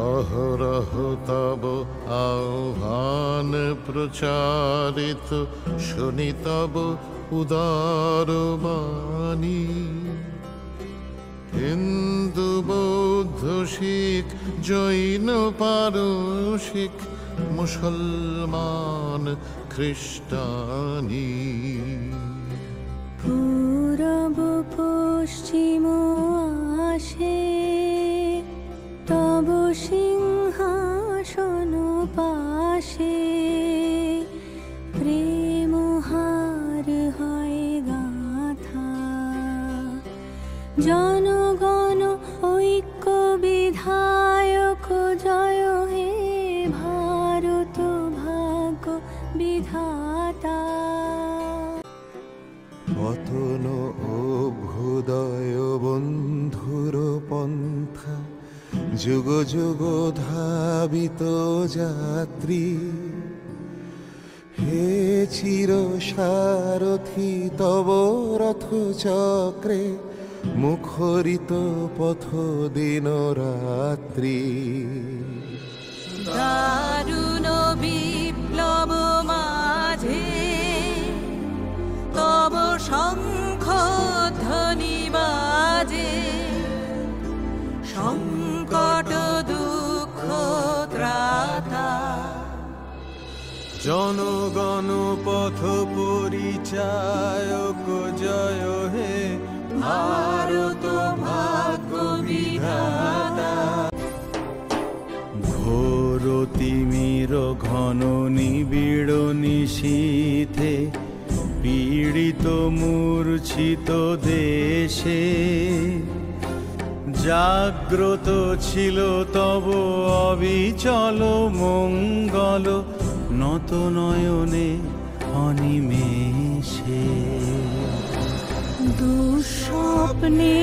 অহরহ তব আহ্বান প্রচারিত, শুনি তব উদার বাণী। হিন্দু বৌদ্ধ শিখ জৈন পারসিক, মুসলমান খ্রিস্টানি। পূরব পশ্চিম আসে তব সিংহাসন পাশে, প্রেম হার হয় গাথা। জনগণ ঐক্য বিধায়ক জয় হে ভারত ভাগ্য বিধাতা। পতন অভ্যুদয় বন্ধুর পন্থা, যুগ যুগ ধাবিত যাত্রী। হে চির সারথি তব রথ চক্রে, মুখরিত পথ দিন রাত্রি। দারুণ বিপ্লব মাঝে তব শঙ্খ ধ্বনি বাজে, সংকট দুঃখ ত্রাতা। জনগণ পথ পরিচায়ক জয় হে ভারত ভাগ্য বিধাতা। ঘোর তিমির ঘন নিবিড় নিশীথে, পীড়িত মূর্ছিত দেশে, জাগ্রত ছিল তব অবিচল মঙ্গল, নত নয়নে অনিমেষে। দুঃস্বপ্নে